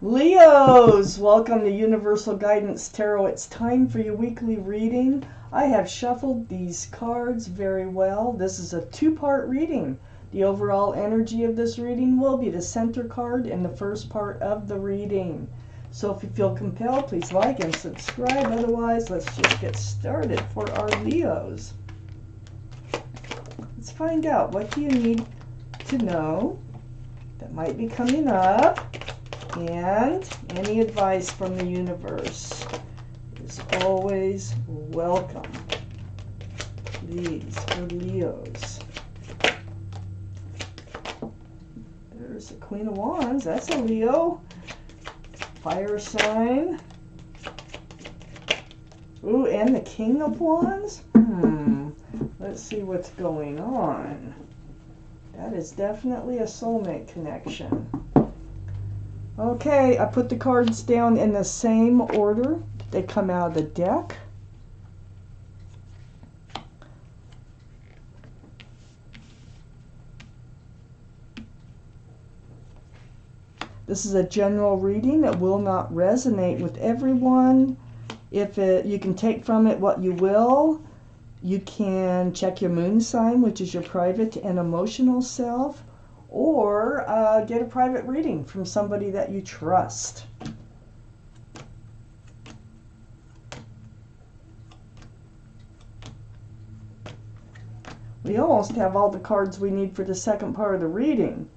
Leos, welcome to Universal Guidance Tarot. It's time for your weekly reading. I have shuffled these cards very well. This is a two-part reading. The overall energy of this reading will be the center card in the first part of the reading. So if you feel compelled, please like and subscribe. Otherwise, let's just get started for our Leos. Let's find out, what do you need to know that might be coming up? And any advice from the universe is always welcome. Please, for Leos. There's the Queen of Wands. That's a Leo. Fire sign. Ooh, and the King of Wands? Let's see what's going on. That is definitely a soulmate connection. Okay, I put the cards down in the same order they come out of the deck. This is a general reading. It will not resonate with everyone. You can take from it what you will. You can check your moon sign, which is your private and emotional self, or get a private reading from somebody that you trust. We almost have all the cards we need for the second part of the reading.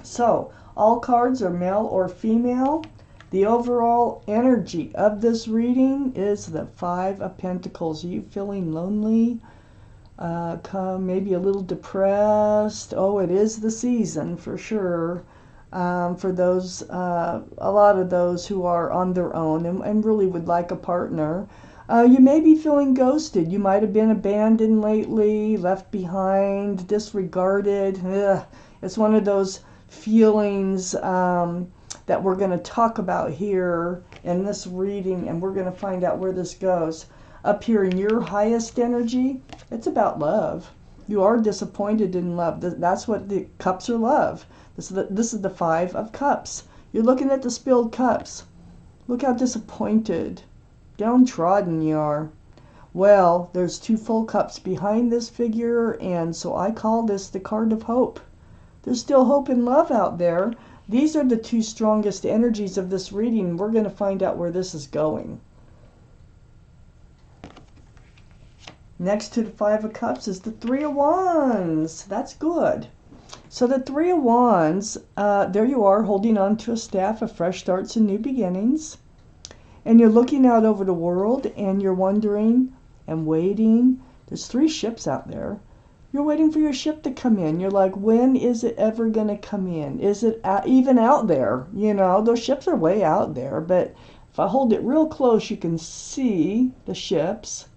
So, all cards are male or female. The overall energy of this reading is the Five of Pentacles. Are you feeling lonely? Maybe a little depressed? Oh, it is the season for sure. For those, a lot of those who are on their own and really would like a partner. You may be feeling ghosted. You might have been abandoned lately, left behind, disregarded. It's one of those feelings that we're going to talk about here in this reading, and we're going to find out where this goes. Up here in your highest energy, it's about love. You are disappointed in love. That's what the cups are, love. This is the Five of Cups. You're looking at the spilled cups. Look how disappointed, downtrodden you are. Well, there's two full cups behind this figure, and so I call this the card of hope. There's still hope and love out there. These are the two strongest energies of this reading. We're going to find out where this is going. Next to the Five of Cups is the Three of Wands. That's good. So the Three of Wands, there you are holding on to a staff of fresh starts and new beginnings. And you're looking out over the world and you're wondering and waiting. There's three ships out there. You're waiting for your ship to come in. You're like, when is it ever going to come in? Is it even out there? You know, those ships are way out there. But if I hold it real close, you can see the ships.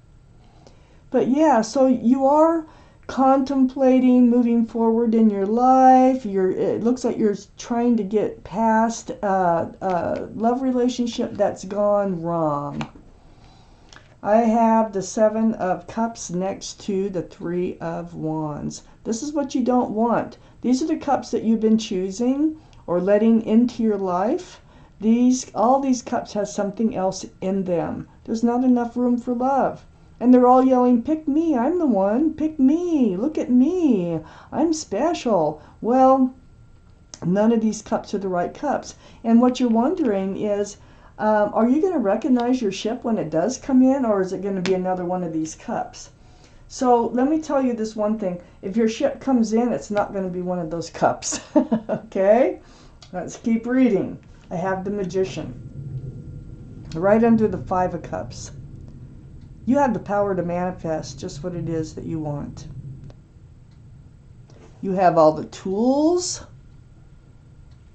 But yeah, so you are contemplating moving forward in your life. It looks like you're trying to get past a love relationship that's gone wrong. I have the Seven of Cups next to the Three of Wands. This is what you don't want. These are the cups that you've been choosing or letting into your life. All these cups have something else in them. There's not enough room for love. And they're all yelling, pick me, I'm the one, pick me, look at me, I'm special. Well, none of these cups are the right cups. And what you're wondering is, are you going to recognize your ship when it does come in, or is it going to be another one of these cups? So let me tell you this one thing. If your ship comes in, it's not going to be one of those cups. Okay? Let's keep reading. I have the Magician. Right under the Five of Cups. You have the power to manifest just what it is that you want. You have all the tools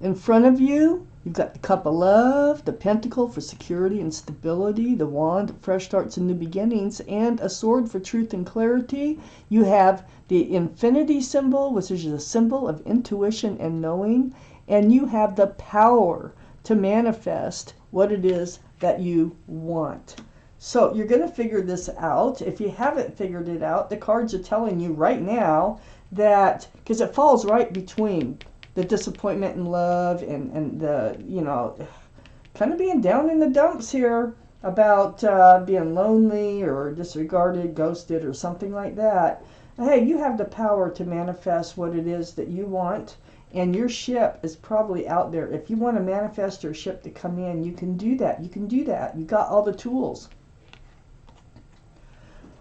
in front of you. You've got the Cup of Love, the Pentacle for security and stability, the Wand of fresh starts and new beginnings, and a Sword for truth and clarity. You have the Infinity symbol, which is a symbol of intuition and knowing, and you have the power to manifest what it is that you want. So you're going to figure this out. If you haven't figured it out, the cards are telling you right now that, because it falls right between the disappointment in love and the, kind of being down in the dumps here about being lonely or disregarded, ghosted, or something like that. Hey, you have the power to manifest what it is that you want, and your ship is probably out there. If you want to manifest your ship to come in, you can do that. You can do that. You got all the tools.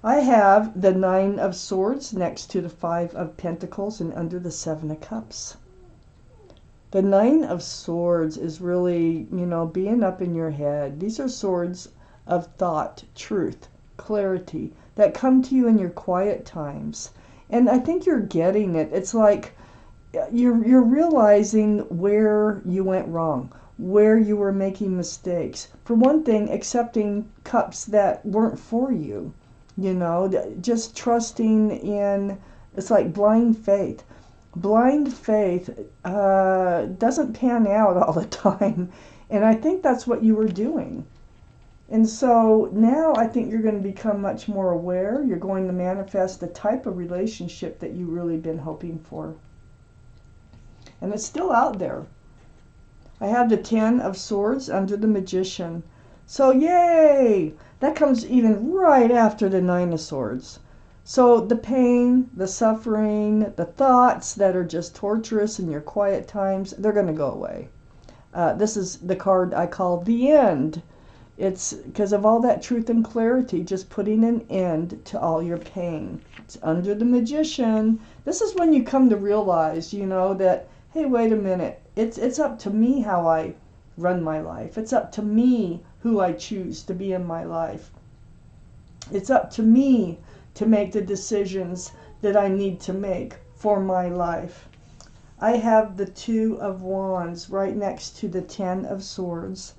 I have the 9 of Swords next to the 5 of Pentacles and under the 7 of Cups. The 9 of Swords is really, being up in your head. These are swords of thought, truth, clarity that come to you in your quiet times. And I think you're getting it. It's like you're realizing where you went wrong, where you were making mistakes. For one thing, accepting cups that weren't for you. Just trusting in, it's like blind faith. Blind faith doesn't pan out all the time. And I think that's what you were doing. And so now I think you're going to become much more aware. You're going to manifest the type of relationship that you've really been hoping for. And it's still out there. I have the 10 of Swords under the Magician. So yay! That comes even right after the 9 of Swords. So the pain, the suffering, the thoughts that are just torturous in your quiet times, they're going to go away. This is the card I call the end. It's because of all that truth and clarity, just putting an end to all your pain. It's under the Magician. This is when you come to realize, that, hey, wait a minute. It's up to me how I run my life. It's up to me who I choose to be in my life. It's up to me to make the decisions that I need to make for my life. I have the 2 of Wands right next to the 10 of Swords.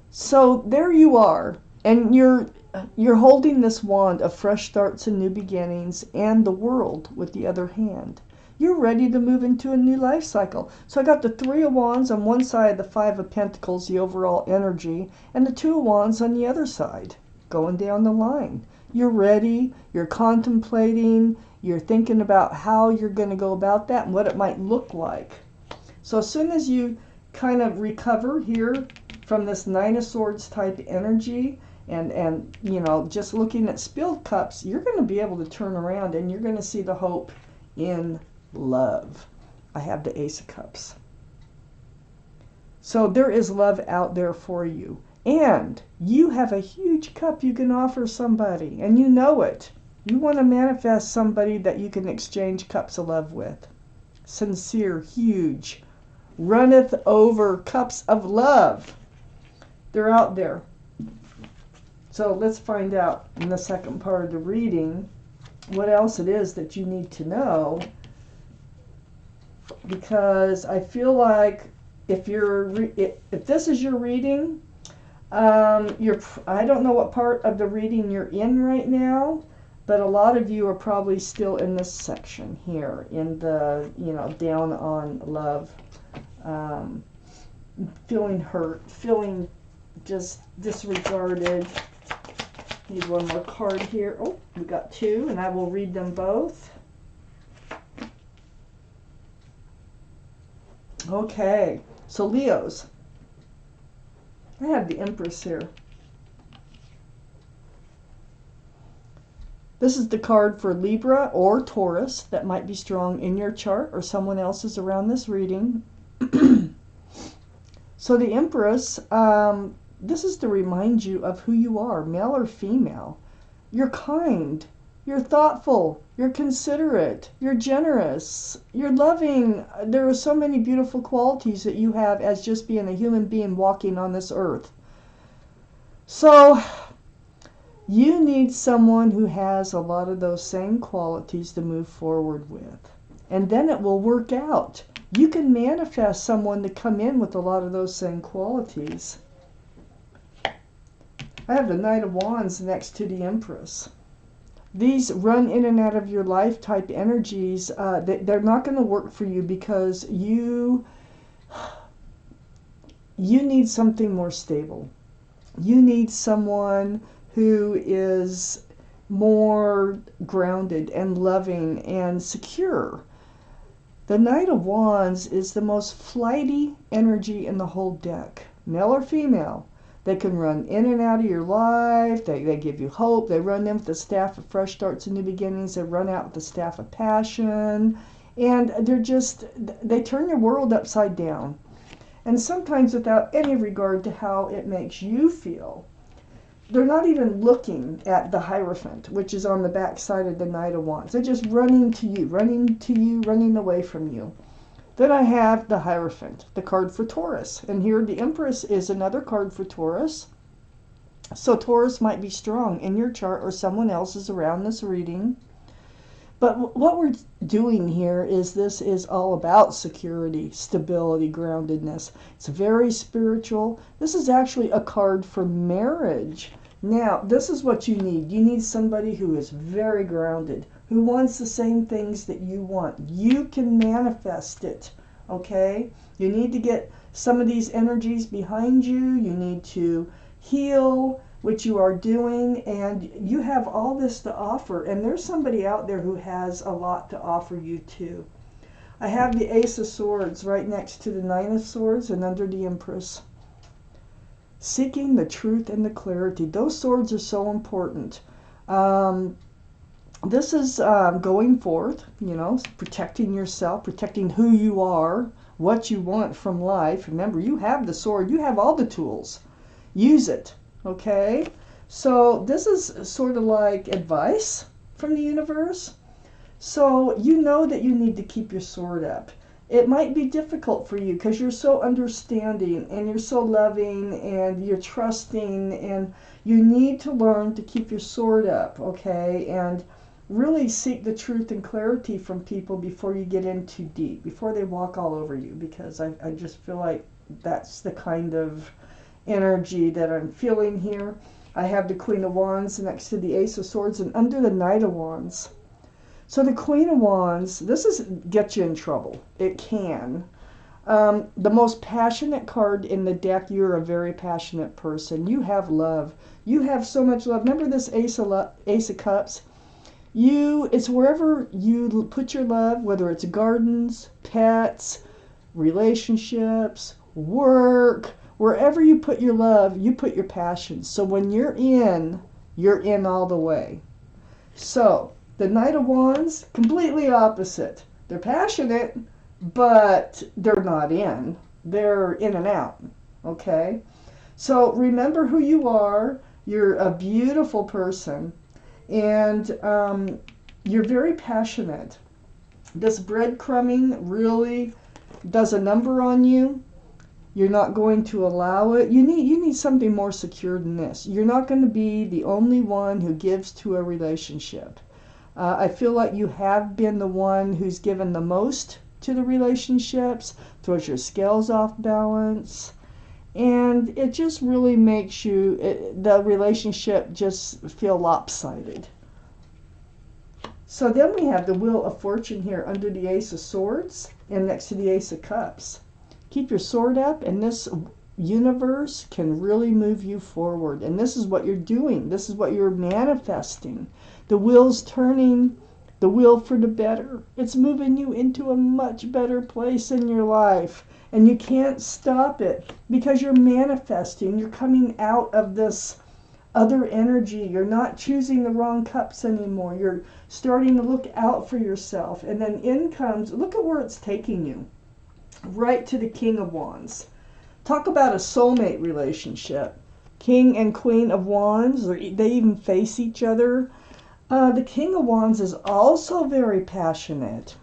So there you are, and you're holding this wand of fresh starts and new beginnings and the world with the other hand. You're ready to move into a new life cycle. So I got the 3 of Wands on one side, the 5 of Pentacles, the overall energy, and the 2 of Wands on the other side, going down the line. You're ready, you're contemplating, you're thinking about how you're going to go about that and what it might look like. So as soon as you kind of recover here from this 9 of Swords type energy and just looking at spilled cups, you're going to be able to turn around and you're going to see the hope in love. I have the Ace of Cups. So there is love out there for you. And you have a huge cup you can offer somebody, and you know it. You want to manifest somebody that you can exchange cups of love with. Sincere, huge, runneth over cups of love. They're out there. So let's find out in the second part of the reading what else it is that you need to know, because I feel like if this is your reading, I don't know what part of the reading you're in right now, but a lot of you are probably still in this section here in the down on love, feeling hurt, feeling just disregarded. Need one more card here. Oh, we got 2, and I will read them both. Okay, so Leos. I have the Empress here. This is the card for Libra or Taurus that might be strong in your chart or someone else's around this reading. So the Empress, this is to remind you of who you are, male or female. You're kind, you're thoughtful, you're considerate, you're generous, you're loving. There are so many beautiful qualities that you have as just being a human being walking on this earth. So you need someone who has a lot of those same qualities to move forward with. And then it will work out. You can manifest someone to come in with a lot of those same qualities. I have the Knight of Wands next to the Empress. These run in and out of your life type energies, they're not going to work for you because you need something more stable. You need someone who is more grounded and loving and secure. The Knight of Wands is the most flighty energy in the whole deck, male or female. They can run in and out of your life. They give you hope. They run in with the staff of fresh starts and new beginnings. They run out with the staff of passion. And they turn your world upside down. And sometimes without any regard to how it makes you feel. They're not even looking at the Hierophant, which is on the back side of the Knight of Wands. They're just running to you, running away from you. Then I have the Hierophant, the card for Taurus. And here the Empress is another card for Taurus. So Taurus might be strong in your chart or someone else's around this reading. But what we're doing here is this is all about security, stability, groundedness. It's very spiritual. This is actually a card for marriage. Now, this is what you need. You need somebody who is very grounded, who wants the same things that you want. You can manifest it, okay? You need to get some of these energies behind you. You need to heal, which you are doing, and you have all this to offer. And there's somebody out there who has a lot to offer you too. I have the Ace of Swords right next to the Nine of Swords and under the Empress. Seeking the truth and the clarity. Those swords are so important. This is going forth, protecting yourself, protecting who you are, what you want from life. Remember, you have the sword. You have all the tools. Use it, okay? So this is sort of like advice from the universe. So you know that you need to keep your sword up. It might be difficult for you because you're so understanding and you're so loving and you're trusting, and you need to learn to keep your sword up, okay? And really seek the truth and clarity from people before you get in too deep, before they walk all over you, because I just feel like that's the kind of energy that I'm feeling here. I have the Queen of Wands next to the Ace of Swords and under the Knight of Wands. So the Queen of Wands, this is get you in trouble. It can. The most passionate card in the deck, you're a very passionate person. You have love. You have so much love. Remember this Ace of Cups? It's wherever you put your love, whether it's gardens, pets, relationships, work, wherever you put your love, you put your passion. So when you're in all the way. So the Knight of Wands, completely opposite. They're passionate, but they're not in. They're in and out, okay? So remember who you are. You're a beautiful person, and you're very passionate. This breadcrumbing really does a number on you. You're not going to allow it. You need something more secure than this. You're not going to be the only one who gives to a relationship. I feel like you have been the one who's given the most to the relationships, throws your scales off balance, and it just really makes the relationship just feel lopsided. So then we have the Wheel of Fortune here under the Ace of Swords and next to the Ace of Cups. Keep your sword up, and this universe can really move you forward. And this is what you're doing. This is what you're manifesting. The wheel's turning, the wheel for the better. It's moving you into a much better place in your life. And you can't stop it because you're manifesting. You're coming out of this other energy. You're not choosing the wrong cups anymore. You're starting to look out for yourself. And then in comes, look at where it's taking you. Right to the King of Wands. Talk about a soulmate relationship. King and Queen of Wands, they even face each other. The King of Wands is also very passionate.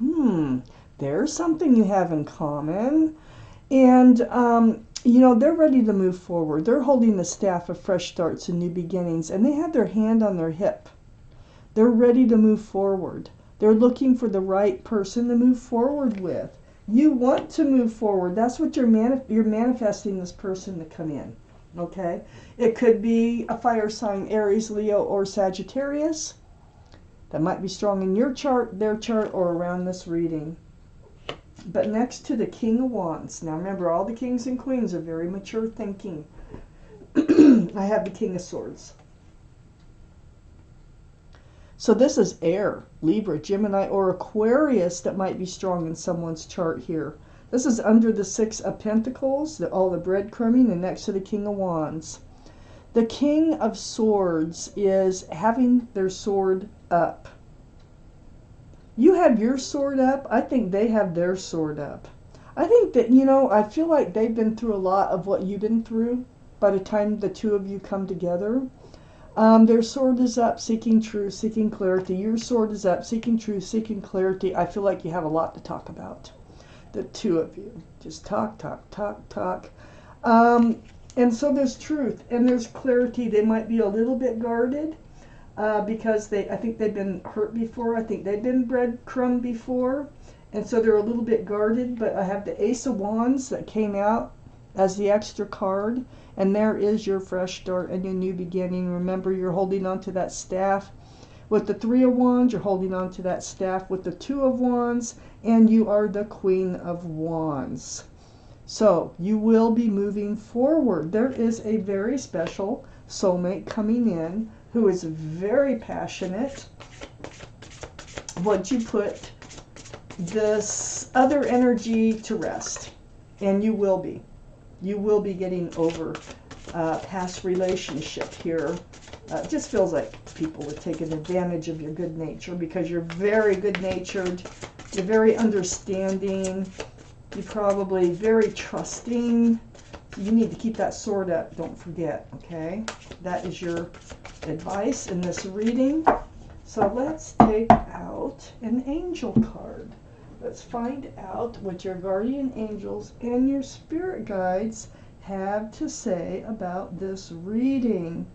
There's something you have in common. And, they're ready to move forward. They're holding the staff of fresh starts and new beginnings, and they have their hand on their hip. They're ready to move forward. They're looking for the right person to move forward with. You want to move forward. That's what you're manifesting this person to come in, okay? It could be a fire sign, Aries, Leo, or Sagittarius. That might be strong in your chart, their chart, or around this reading. But next to the King of Wands, now remember, all the kings and queens are very mature thinking. I have the King of Swords. So this is air, Libra, Gemini, or Aquarius that might be strong in someone's chart here. This is under the Six of Pentacles, all the breadcrumbing, and next to the King of Wands. The King of Swords is having their sword up. You have your sword up. I think they have their sword up. I think that, I feel like they've been through a lot of what you've been through by the time the two of you come together. Their sword is up, seeking truth, seeking clarity. Your sword is up, seeking truth, seeking clarity. I feel like you have a lot to talk about. The two of you. Just talk, talk, talk, talk. And so there's truth and there's clarity. They might be a little bit guarded because I think they've been hurt before. I think they've been breadcrumbed before. And so they're a little bit guarded. But I have the Ace of Wands that came out as the extra card. And there is your fresh start and your new beginning. Remember, you're holding on to that staff. With the Three of Wands, you're holding on to that staff with the Two of Wands. And you are the Queen of Wands. So you will be moving forward. There is a very special soulmate coming in who is very passionate. Once you put this other energy to rest, and you will be. You will be getting over past relationship here. It just feels like people are taking advantage of your good nature because you're very good-natured. You're very understanding. You're probably very trusting. You need to keep that sword up. Don't forget, okay? That is your advice in this reading. So let's take out an angel card. Let's find out what your guardian angels and your spirit guides have to say about this reading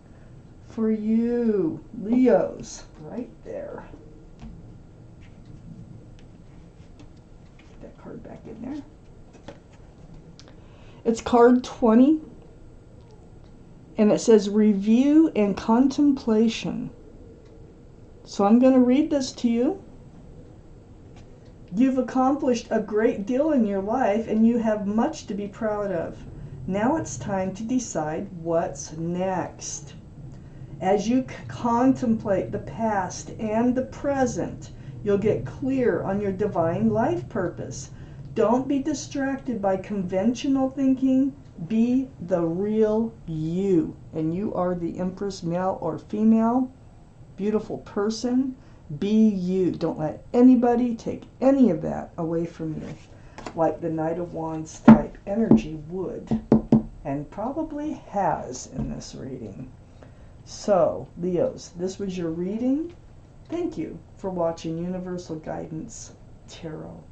for you, Leos, right there. Get that card back in there. It's card 20, and it says review and contemplation. So I'm going to read this to you. You've accomplished a great deal in your life and you have much to be proud of. Now it's time to decide what's next. As you contemplate the past and the present, you'll get clear on your divine life purpose. Don't be distracted by conventional thinking. Be the real you. And you are the Empress, male or female, beautiful person. Be you. Don't let anybody take any of that away from you, like the Knight of Wands type energy would and probably has in this reading. So, Leos, this was your reading. Thank you for watching Universal Guidance Tarot.